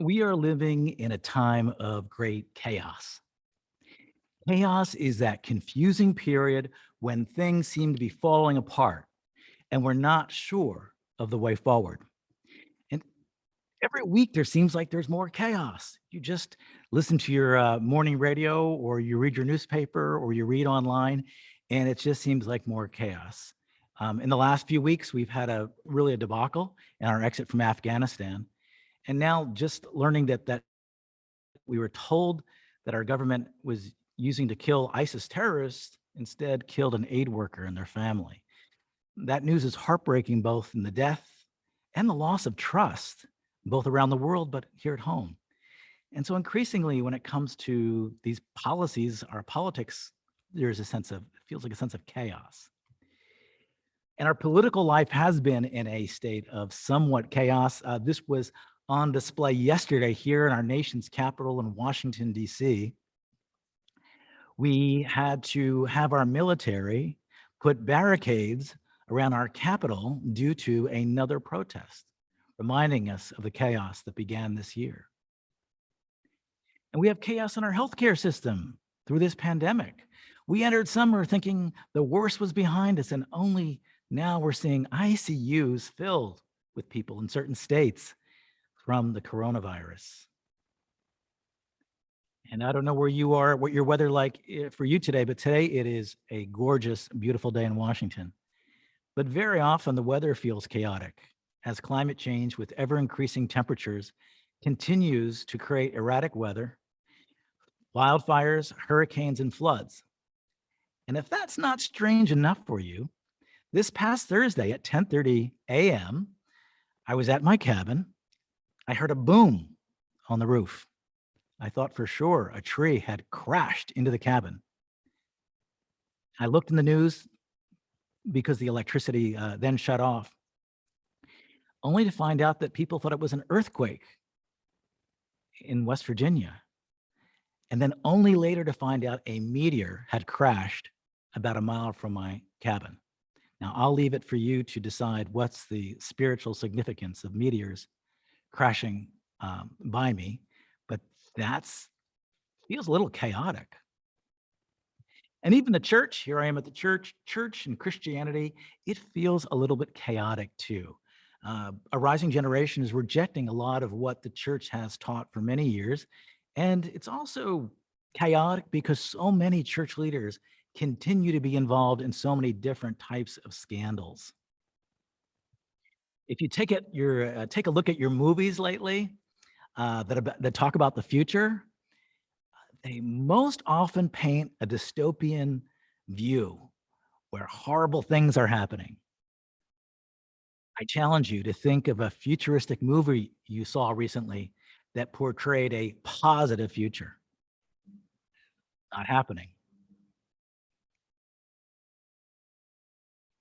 We are living in a time of great chaos. Chaos is that confusing period when things seem to be falling apart and we're not sure of the way forward. And every week there seems like there's more chaos. You just listen to your morning radio or you read your newspaper or you read online, and it just seems like more chaos. In the last few weeks, we've had a debacle in our exit from Afghanistan. And now just learning that we were told that our government was using to kill ISIS terrorists instead killed an aid worker and their family. That news is heartbreaking, both in the death and the loss of trust, both around the world, but here at home. And so increasingly, when it comes to these policies, our politics, there's it feels like a sense of chaos. And our political life has been in a state of somewhat chaos. This was on display yesterday here in our nation's capital in Washington, D.C. We had to have our military put barricades around our capital due to another protest, reminding us of the chaos that began this year. And we have chaos in our healthcare system through this pandemic. We entered summer thinking the worst was behind us, and only now we're seeing ICUs filled with people in certain states from the coronavirus. And I don't know where you are, what your weather like for you today, but today it is a gorgeous, beautiful day in Washington. But very often the weather feels chaotic as climate change with ever increasing temperatures continues to create erratic weather, wildfires, hurricanes, and floods. And if that's not strange enough for you, this past Thursday at 10:30 a.m., I was at my cabin. I heard a boom on the roof. I thought for sure a tree had crashed into the cabin. I looked in the news because the electricity then shut off, only to find out that people thought it was an earthquake in West Virginia. And then only later to find out a meteor had crashed about a mile from my cabin. Now, I'll leave it for you to decide what's the spiritual significance of meteors crashing by me, but that's feels a little chaotic. And even the church, here I am at the church and Christianity, it feels a little bit chaotic too. A rising generation is rejecting a lot of what the church has taught for many years. And it's also chaotic because so many church leaders continue to be involved in so many different types of scandals. If you take a look at your movies lately that talk about the future, they most often paint a dystopian view where horrible things are happening. I challenge you to think of a futuristic movie you saw recently that portrayed a positive future. Not happening.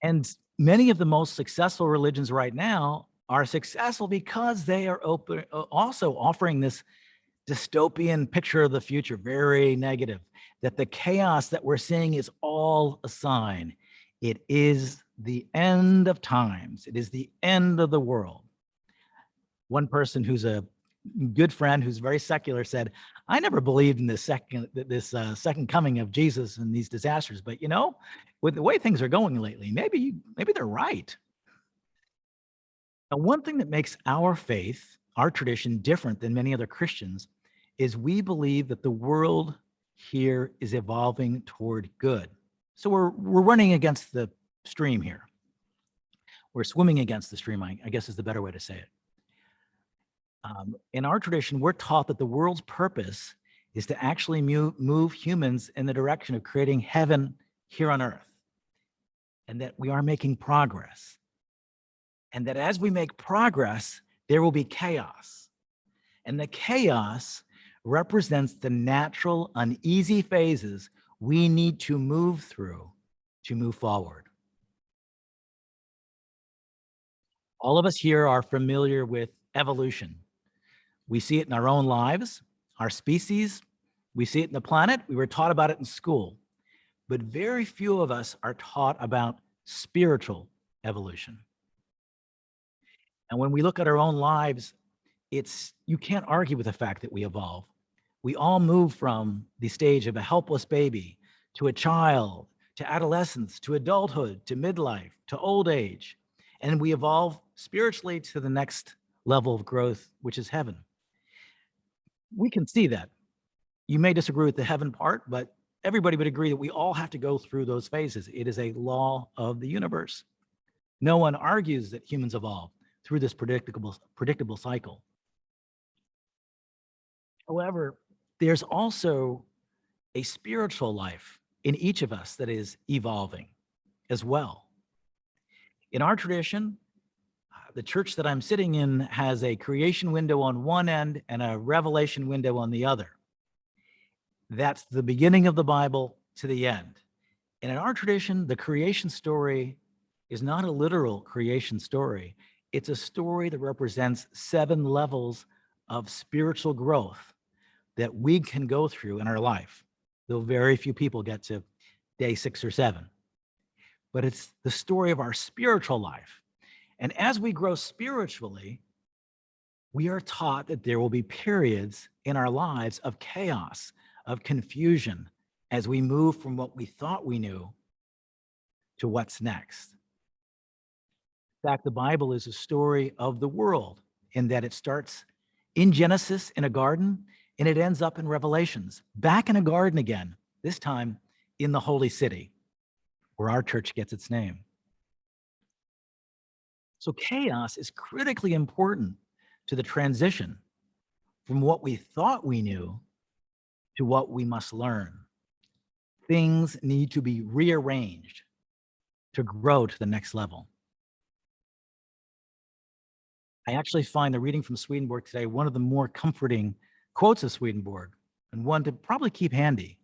And many of the most successful religions right now are successful because they are also offering this dystopian picture of the future, very negative, that the chaos that we're seeing is all a sign. It is the end of times. It is the end of the world. One person who's a good friend who's very secular said, I never believed in this second coming of Jesus and these disasters, but with the way things are going lately, maybe they're right. Now, one thing that makes our faith, our tradition different than many other Christians is we believe that the world here is evolving toward good. So we're running against the stream here. We're swimming against the stream, I guess is the better way to say it. In our tradition, we're taught that the world's purpose is to actually move humans in the direction of creating heaven here on earth, and that we are making progress. And that as we make progress, there will be chaos. And the chaos represents the natural, uneasy phases we need to move through to move forward. All of us here are familiar with evolution. We see it in our own lives, our species, we see it in the planet. We were taught about it in school, but very few of us are taught about spiritual evolution. And when we look at our own lives, You can't argue with the fact that we evolve. We all move from the stage of a helpless baby to a child, to adolescence, to adulthood, to midlife, to old age. And we evolve spiritually to the next level of growth, which is heaven. We can see that. You may disagree with the heaven part, but everybody would agree that we all have to go through those phases. It is a law of the universe. No one argues that humans evolve through this predictable cycle. However, there's also a spiritual life in each of us that is evolving as well. In our tradition, the church that I'm sitting in has a creation window on one end and a revelation window on the other. That's the beginning of the Bible to the end. And in our tradition, the creation story is not a literal creation story. It's a story that represents 7 levels of spiritual growth that we can go through in our life, though very few people get to day 6 or 7. But it's the story of our spiritual life. And as we grow spiritually, we are taught that there will be periods in our lives of chaos, of confusion, as we move from what we thought we knew to what's next. In fact, the Bible is a story of the world in that it starts in Genesis in a garden and it ends up in Revelations, back in a garden again, this time in the Holy City, where our church gets its name. So chaos is critically important to the transition from what we thought we knew to what we must learn. Things need to be rearranged to grow to the next level. I actually find the reading from Swedenborg today one of the more comforting quotes of Swedenborg, and one to probably keep handy.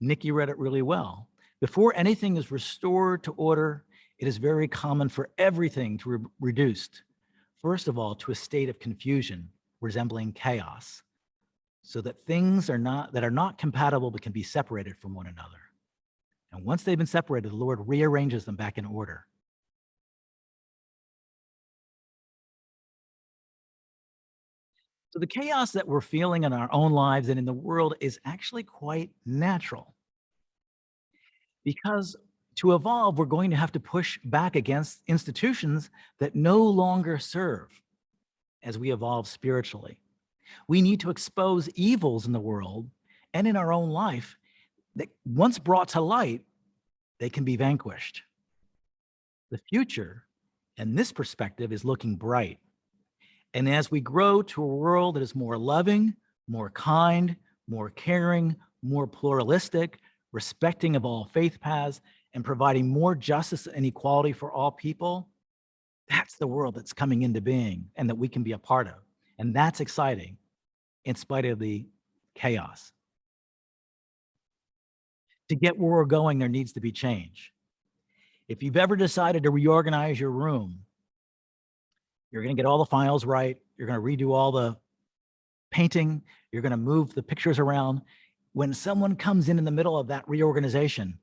Nikki read it really well. Before anything is restored to order, it is very common for everything to be reduced, first of all, to a state of confusion resembling chaos, so that things are not compatible but can be separated from one another. And once they've been separated, the Lord rearranges them back in order. So the chaos that we're feeling in our own lives and in the world is actually quite natural. Because to evolve, we're going to have to push back against institutions that no longer serve as we evolve spiritually. We need to expose evils in the world and in our own life that once brought to light, they can be vanquished. The future, and this perspective, is looking bright. And as we grow to a world that is more loving, more kind, more caring, more pluralistic, respecting of all faith paths, and providing more justice and equality for all people, that's the world that's coming into being and that we can be a part of. And that's exciting in spite of the chaos. To get where we're going, there needs to be change. If you've ever decided to reorganize your room, you're going to get all the files right. You're going to redo all the painting. You're going to move the pictures around. When someone comes in the middle of that reorganization,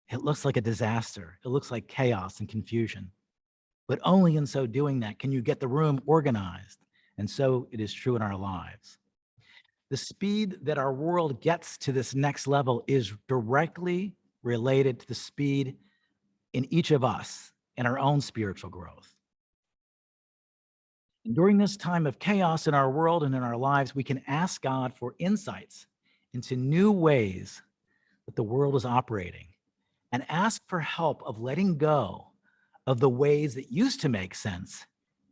it looks like a disaster. It looks like chaos and confusion. But only in so doing that can you get the room organized. And so it is true in our lives. The speed that our world gets to this next level is directly related to the speed in each of us and our own spiritual growth. And during this time of chaos in our world and in our lives, we can ask God for insights into new ways that the world is operating and ask for help of letting go of the ways that used to make sense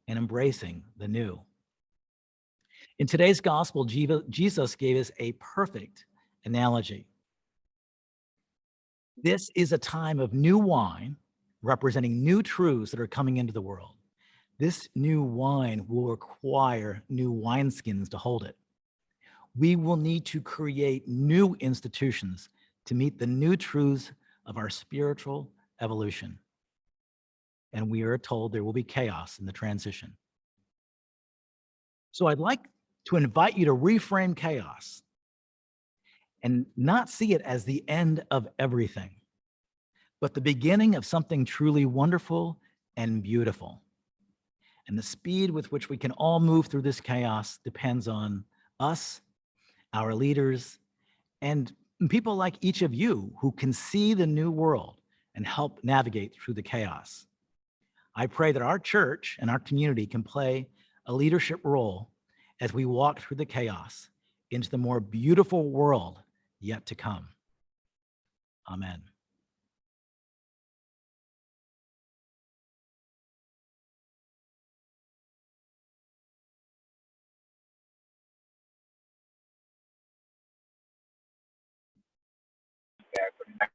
and embracing the new. In today's gospel, Jesus gave us a perfect analogy. This is a time of new wine representing new truths that are coming into the world. This new wine will require new wineskins to hold it. We will need to create new institutions to meet the new truths of our spiritual evolution. And we are told there will be chaos in the transition. So I'd like to invite you to reframe chaos and not see it as the end of everything, but the beginning of something truly wonderful and beautiful. And the speed with which we can all move through this chaos depends on us, our leaders, and people like each of you who can see the new world and help navigate through the chaos. I pray that our church and our community can play a leadership role as we walk through the chaos into the more beautiful world yet to come. Amen.